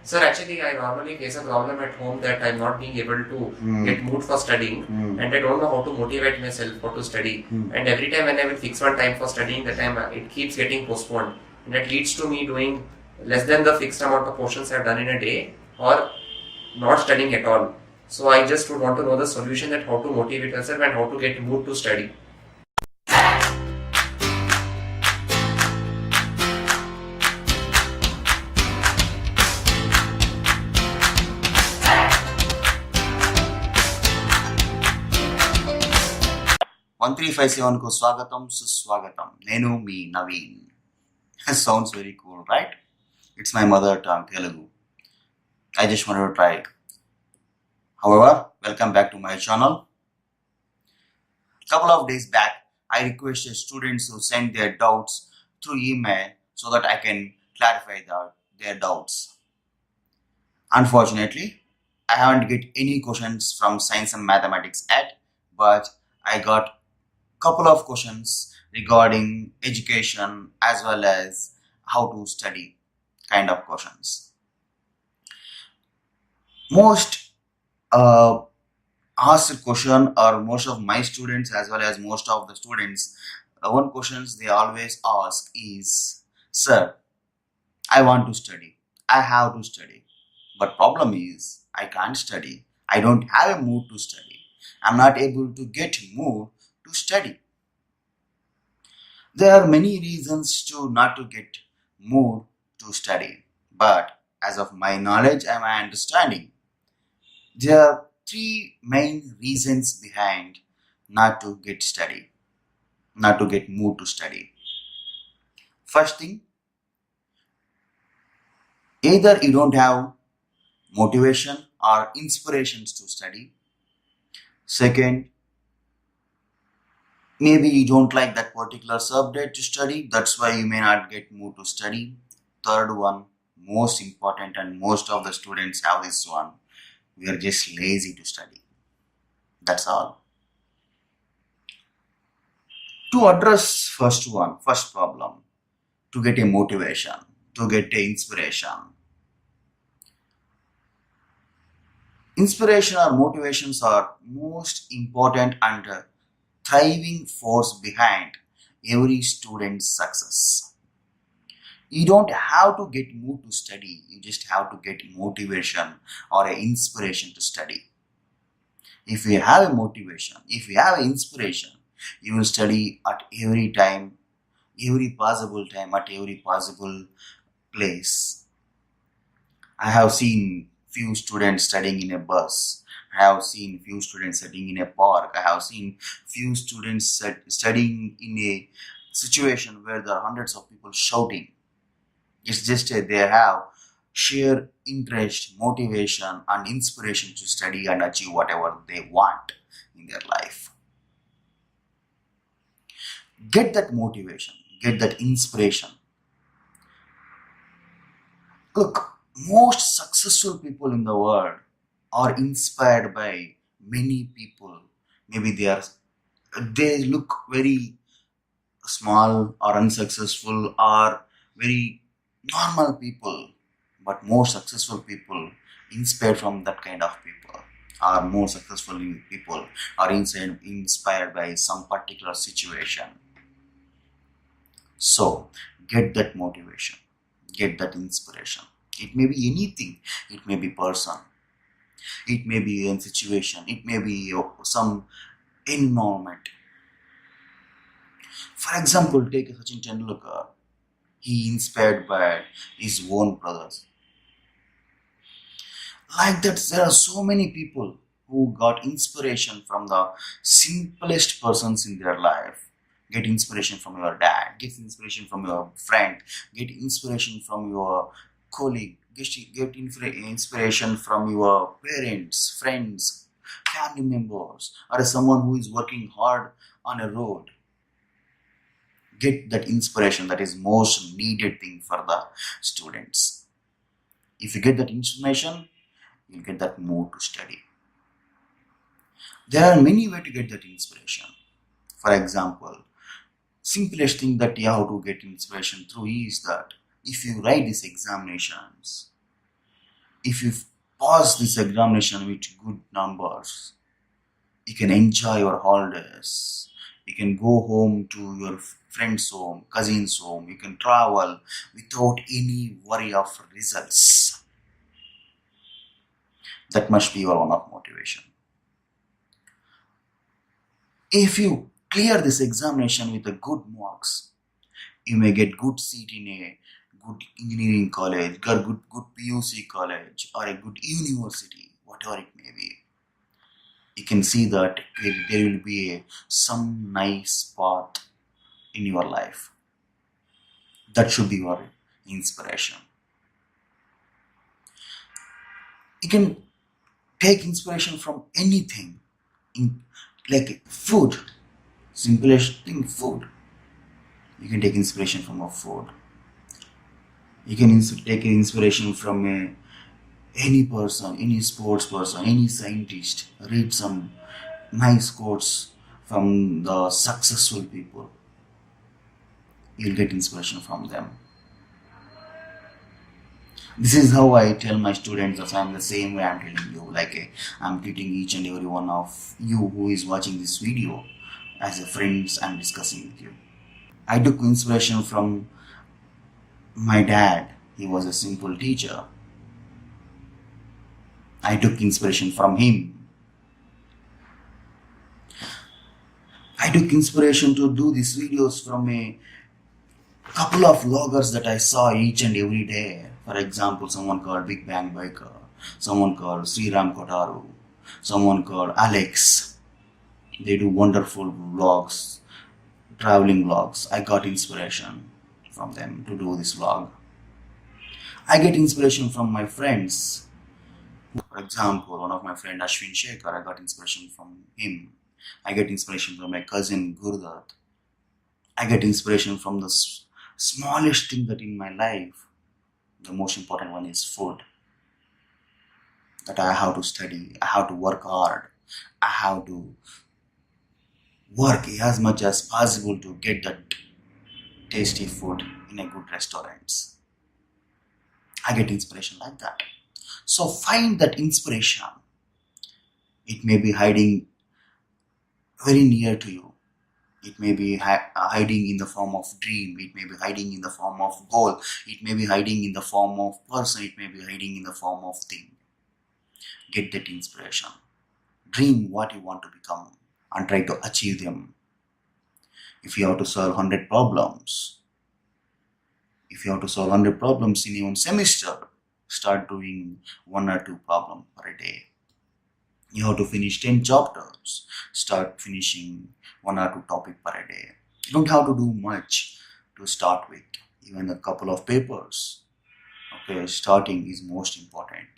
Sir, actually, I normally face a problem at home that I'm not being able to get mood for studying, and I don't know how to motivate myself for to study. And every time when I will fix one time for studying, the time it keeps getting postponed, and that leads to me doing less than the fixed amount of portions I've done in a day, or not studying at all. So I just would want to know the solution that how to motivate yourself and how to get mood to study. 1357 కు స్వాగతం సుస్వాగతం. నేను మీ Naveen. Sounds very cool, right? It's my mother tongue, Telugu. I just wanted to try. However, welcome back to my channel. Couple of days back, I requested students to send their doubts through email so that I can clarify their doubts. Unfortunately, I haven't get any questions from science and mathematics yet, but I got couple of questions regarding education as well as how to study kind of questions. Most asked question, or most of my students as well as most of the students, one questions they always ask is, sir, I want to study, I have to study, but problem is I can't study, I don't have a mood to study, I'm not able to get mood to study. There are many reasons to not to get mood to study, but as of my knowledge and my understanding, there are three main reasons behind not to get mood to study. First thing, either you don't have motivation or inspirations to study. Second, maybe you don't like that particular subject to study, that's why you may not get mood to study. Third one, most important, and most of the students have this one, we are just lazy to study. That's all. To address first problem, to get a motivation, to get a inspiration or motivations are most important and thriving force behind every student's success. You don't have to get mood to study, you just have to get motivation or an inspiration to study. If you have a motivation, if you have an inspiration, you will study at every time, every possible time, at every possible place. I have seen few students studying in a bus, I have seen few students studying in a park, I have seen few students studying in a situation where there are hundreds of people shouting. It's just they have sheer interest, motivation and inspiration to study and achieve whatever they want in their life. Get that motivation, get that inspiration. Look, most successful people in the world are inspired by many people. Maybe they look very small or unsuccessful or very normal people, but more successful people inspired from that kind of people, or more successful people are inspired by some particular situation. So get that motivation, get that inspiration. It may be anything, it may be person, it may be a situation, it may be some environment. For example, take Sachin Tendulkar. He inspired by his own brothers. Like that, there are so many people who got inspiration from the simplest persons in their life. Get inspiration from your dad, get inspiration from your friend, get inspiration from your colleague, get inspiration from your parents, friends, family members, or someone who is working hard on a road. Get that inspiration, that is most needed thing for the students. If you get that information, you'll get that mood to study. There are many ways to get that inspiration. For example, simplest thing that you have to get inspiration through is that if you write these examinations, If you pass this examination with good numbers, you can enjoy your holidays. You can go home to your friend's home, cousin's home. You can travel without any worry of results. That must be your one of motivation. If you clear this examination with a good marks, you may get good seat in a good engineering college, good PUC college, or a good university, whatever it may be. You can see that there will be some nice path in your life. That should be your inspiration. You can take inspiration from anything, like food. Simplest thing, food. You can take inspiration from a food. You can take inspiration from any person, any sports person, any scientist. Read some nice quotes from the successful people. You'll get inspiration from them. This is how I tell my students, that I'm the same way I'm telling you. I'm treating each and every one of you who is watching this video as a friends I'm discussing with you. I took inspiration from my dad. He was a simple teacher. I took inspiration from him. I took inspiration to do these videos from a couple of vloggers that I saw each and every day. For example, someone called Big Bang Biker, someone called Sriram Kotaru, someone called Alex. They do wonderful vlogs, traveling vlogs. I got inspiration from them to do this vlog. I get inspiration from my friends. For example, one of my friend Ashwin Shekhar, I got inspiration from him. I get inspiration from my cousin Gurdat. I get inspiration from the smallest thing that in my life. The most important one is food. That I have to study, I have to work hard, I have to work as much as possible to get that tasty food in a good restaurants. I get inspiration like that. So find that inspiration. It may be hiding very near to you. It may be hiding in the form of dream. It may be hiding in the form of goal. It may be hiding in the form of person. It may be hiding in the form of thing. Get that inspiration. Dream what you want to become and try to achieve them. If you have to solve 100 problems, in one semester, start doing 1 or 2 problems per day. You have to finish 10 chapters, start finishing 1 or 2 topics per day. You don't have to do much to start with, even a couple of papers. Okay, starting is most important.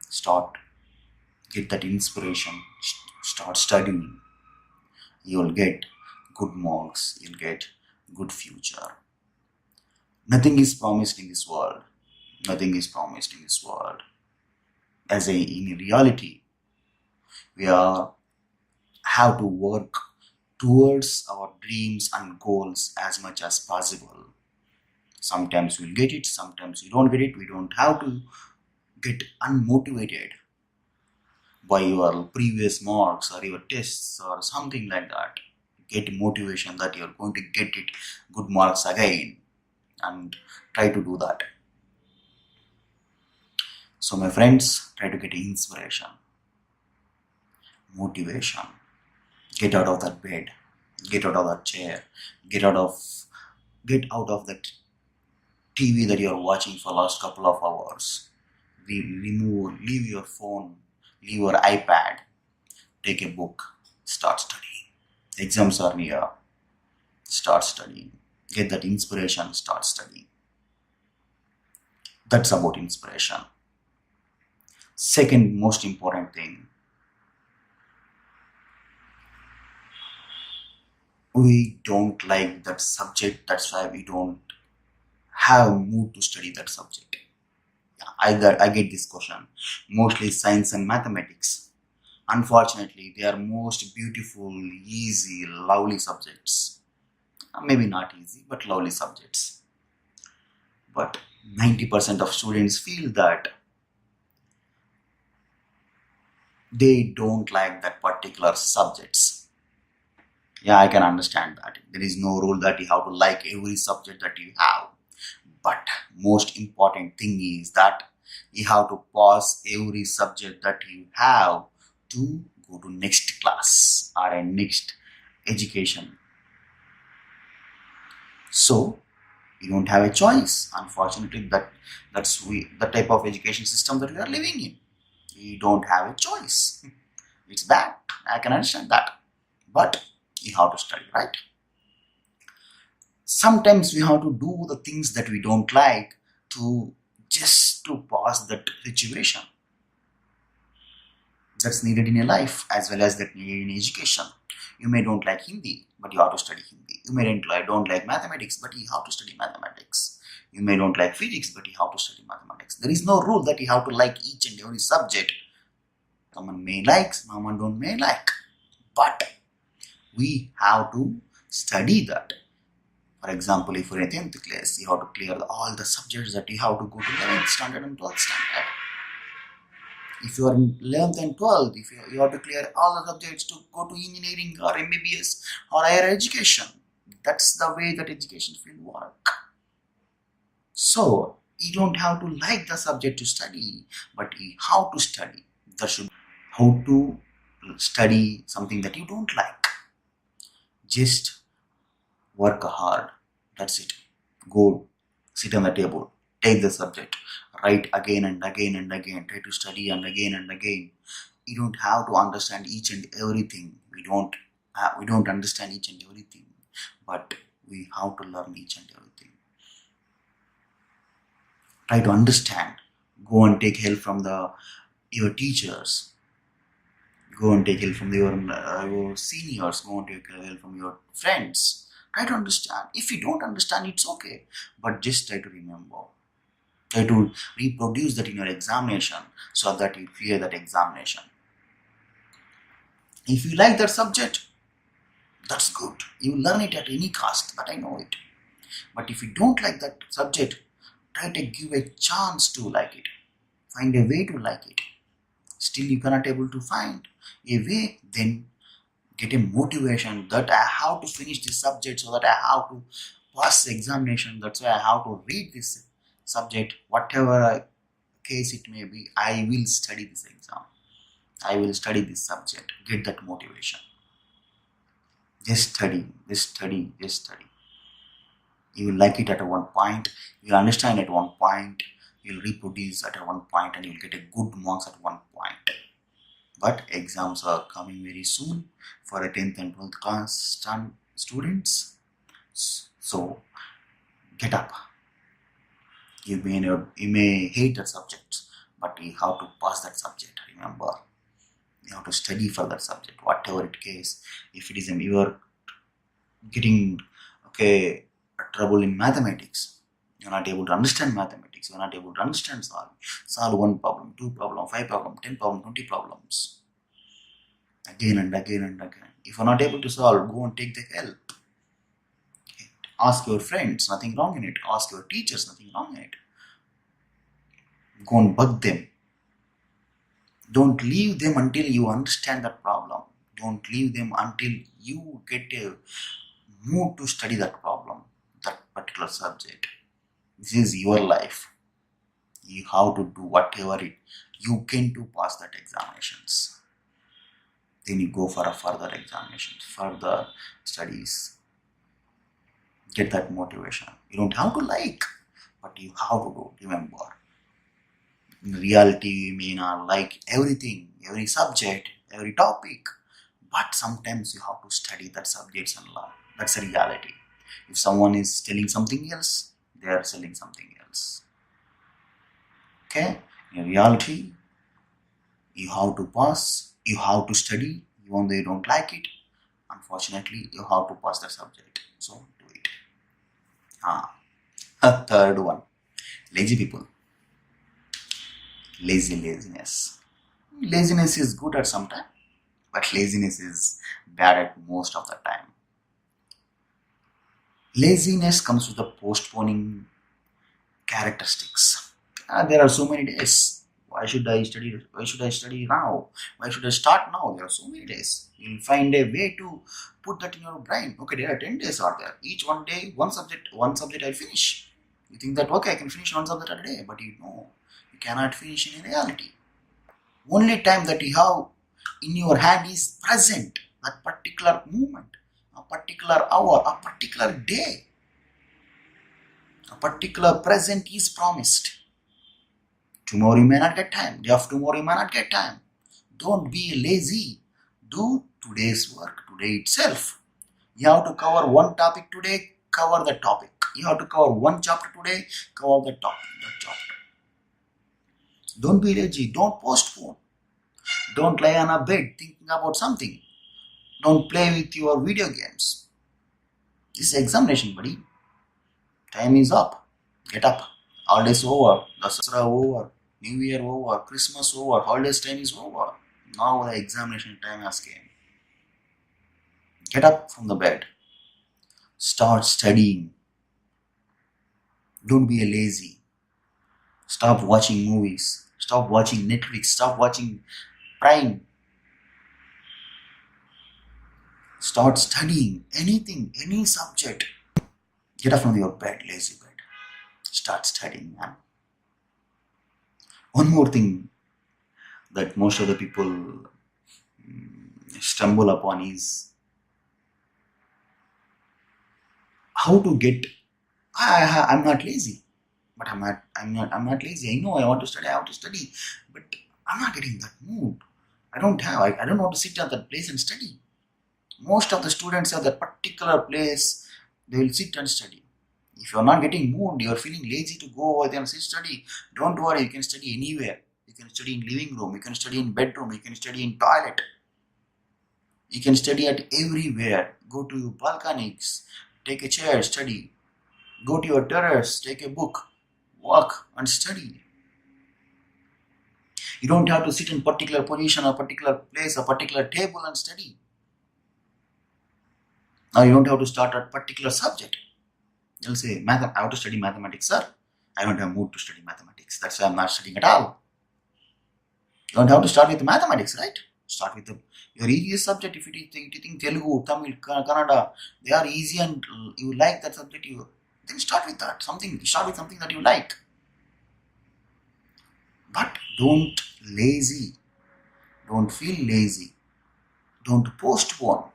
Start, get that inspiration, start studying. You'll get good marks, you'll get good future. Nothing is promised in this world. Nothing is promised in this world. In reality, we have to work towards our dreams and goals as much as possible. Sometimes we'll get it, sometimes we don't get it. We don't have to get unmotivated by your previous marks or your tests or something like that. Get motivation that you're going to get it good marks again and try to do that. So my friends, try to get inspiration, motivation. Get out of that bed, get out of that chair, get out of that TV that you're watching for last couple of hours. Leave your phone, leave your iPad, take a book, start studying. Exams are near, start studying. Get that inspiration, start studying. That's about inspiration. Second most important thing, we don't like that subject, that's why we don't have mood to study that subject. I get this question. Mostly science and mathematics. Unfortunately, they are most beautiful, easy, lovely subjects. Maybe not easy, but lovely subjects. But 90% of students feel that they don't like that particular subjects. Yeah, I can understand that. There is no rule that you have to like every subject that you have. But most important thing is that you have to pass every subject that you have to go to next class or a next education. So you don't have a choice. Unfortunately, that's the type of education system that we are living in. You don't have a choice. It's bad. I can understand that. But you have to study, right? Sometimes we have to do the things that we don't like to just to pass that situation. That's needed in a life as well as that needed in education. You may don't like Hindi, but you have to study Hindi. You may don't like mathematics, but you have to study mathematics. You may don't like physics, but you have to study mathematics. There is no rule that you have to like each and every subject. Someone may like, someone don't may like. But we have to study that. For example, if you're in 10th class, you have to clear all the subjects that you have to go to 11th standard and 12th standard. If you are in 11th and 12th, if you have to clear all the subjects to go to engineering or MBBS or higher education. That's the way that education field work. So, you don't have to like the subject to study, but you have to study. That should how to study something that you don't like. Just work hard. That's it. Go sit on the table. Take the subject. Write again and again and again. Try to study and again and again. You don't have to understand each and everything. We don't understand each and everything. But we have to learn each and everything. Try to understand. Go and take help from your teachers. Go and take help from your seniors. Go and take help from your friends. Try to understand. If you don't understand, it's okay. But just try to remember. Try to reproduce that in your examination so that you clear that examination. If you like that subject, that's good. You learn it at any cost, but I know it. But if you don't like that subject, try to give a chance to like it. Find a way to like it. Still you cannot able to find a way, then get a motivation that I have to finish this subject so that I have to pass the examination. That's why I have to read this subject, whatever case it may be. I will study this exam. I will study this subject. Get that motivation. Just study, just study, just study. You will like it at one point. You will understand at one point. You will reproduce at one point, and you will get a good marks at one point. But exams are coming very soon for a 10th and 12th class students. So get up. You may hate that subject, but you have to pass that subject. Remember, you have to study for that subject, whatever it is. If it is you are getting trouble in mathematics, you're not able to understand mathematics, you're not able to understand solve one problem, two problem, 5 problem, 10 problem, 20 problems again and again and again. If you're not able to solve, go and take the help. Ask your friends, nothing wrong in it. Ask your teachers, nothing wrong in it. Go and bug them. Don't leave them until you understand that problem. Don't leave them until you get a mood to study that problem, that particular subject. This is your life. You have to do whatever you can to pass that examinations. Then you go for a further examinations, further studies. Get that motivation. You don't have to like, but you have to do. Remember, in reality, you may not like everything, every subject, every topic, but sometimes you have to study that subjects and learn. That's a reality. If someone is telling something else, they are selling something else. Okay? In reality, you have to pass, you have to study, even though you don't like it. Unfortunately, you have to pass the subject. So do it. Third one. Lazy people. Laziness. Laziness is good at some time, but laziness is bad at most of the time. Laziness comes with the postponing characteristics. There are so many days. Why should I study? Why should I study now? Why should I start now? There are so many days. You'll find a way to put that in your brain. Okay, there are 10 days are there. Each one day, one subject I'll finish. You think that okay, I can finish one subject a day, but you know, you cannot finish in reality. Only time that you have in your hand is present, that particular moment, a particular hour, a particular day. A particular present is promised. Tomorrow you may not get time. Day after tomorrow you may not get time. Don't be lazy. Do today's work today itself. You have to cover one topic today, cover the topic. You have to cover one chapter today, cover the topic, that chapter. Don't be lazy. Don't postpone. Don't lie on a bed thinking about something. Don't play with your video games. This is examination, buddy. Time is up. Get up. Holidays over. Dasara over. New Year over. Christmas over. Holidays time is over. Now the examination time has came. Get up from the bed. Start studying. Don't be a lazy. Stop watching movies. Stop watching Netflix. Stop watching Prime. Start studying anything, any subject. Get up from your bed, lazy bed. Start studying, man. One more thing that most of the people stumble upon is how to get. I'm not lazy, but I'm not lazy. I know I want to study. I have to study, but I'm not getting that mood. I don't want to sit at that place and study. Most of the students have that particular place. They will sit and study. If you are not getting mood, you are feeling lazy to go over there and sit study. Don't worry, you can study anywhere. You can study in living room. You can study in bedroom. You can study in toilet. You can study at everywhere. Go to your balconies. Take a chair, study. Go to your terrace. Take a book. Walk and study. You don't have to sit in particular position, a particular place, a particular table and study. Now you don't have to start at particular subject. You'll say, I have to study mathematics, sir. I don't have mood to study mathematics. That's why I'm not studying at all. You don't have to start with mathematics, right? Start with your easiest subject. If you think Telugu, Tamil, Kannada, they are easy and you like that subject, then start with that. Start with something that you like. But don't lazy. Don't feel lazy. Don't postpone.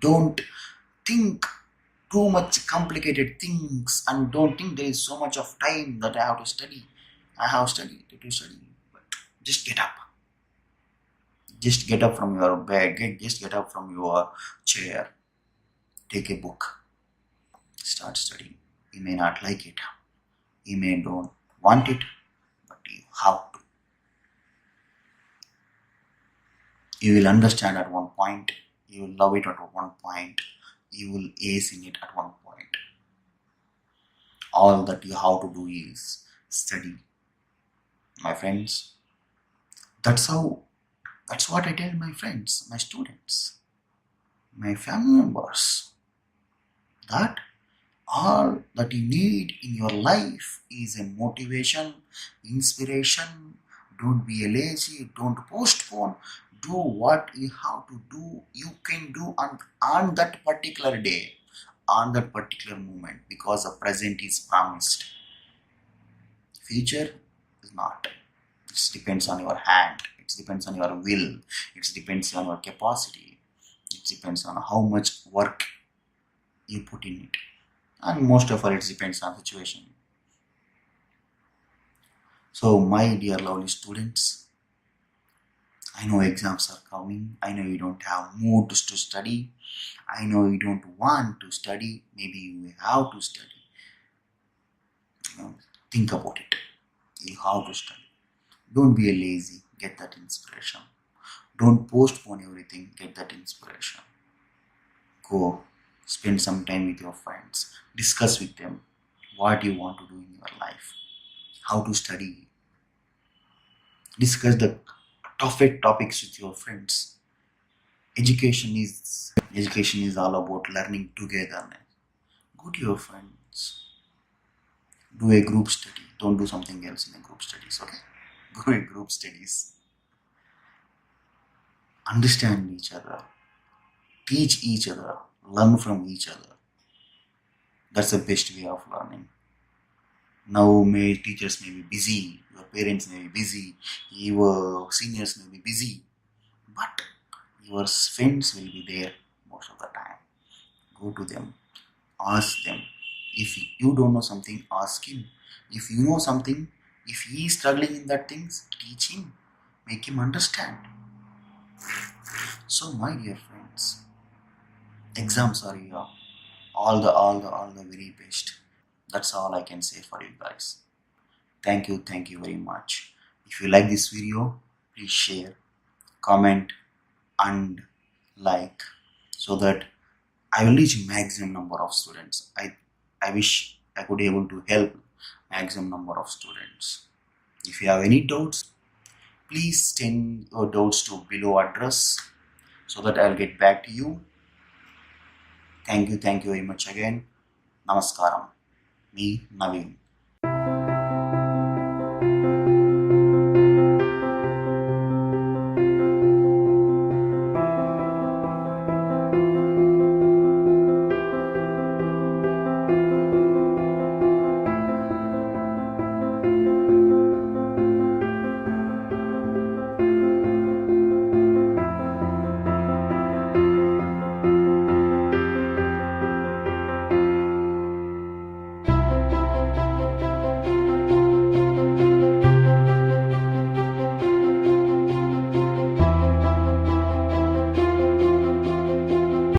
Don't think too much complicated things and don't think there is so much of time that I have to study. I have studied to study. But just get up. Just get up from your bed. Just get up from your chair. Take a book. Start studying. You may not like it. You may don't want it. But you have to. You will understand at one point. You will love it at one point. You will ace in it at one point. All that you have to do is study. My friends, that's what I tell my friends, my students, my family members, that all that you need in your life is a motivation, inspiration. Don't be a lazy, don't postpone. Do what you have to do, you can do on that particular day, on that particular moment, because the present is promised. Future is not. It depends on your hand, it depends on your will, it depends on your capacity, it depends on how much work you put in it, and most of all it depends on situation. So my dear lovely students, I know exams are coming. I know you don't have mood to study. I know you don't want to study. Maybe you have to study. Think about it. You have to study. Don't be a lazy. Get that inspiration. Don't postpone everything. Get that inspiration. Go. Spend some time with your friends. Discuss with them what you want to do in your life. How to study. Discuss the toughest topics with your friends. Education is all about learning togetherness. Go to your friends. Do a group study. Don't do something else in a group studies, okay? group studies. Understand each other, teach each other, learn from each other. That's the best way of learning. Now, teachers may be busy, your parents may be busy, your seniors may be busy, but your friends will be there most of the time. Go to them, ask them. If you don't know something, ask him. If you know something, if he is struggling in that things, teach him, make him understand. So, my dear friends, exams are here. All the very best. That's all I can say for you guys. Thank you very much. If you like this video, please share, comment, and like, so that I will reach maximum number of students. I wish I could be able to help maximum number of students. If you have any doubts, please send your doubts to below address so that I'll get back to you. Thank you very much again. Namaskaram. Me, Naveen.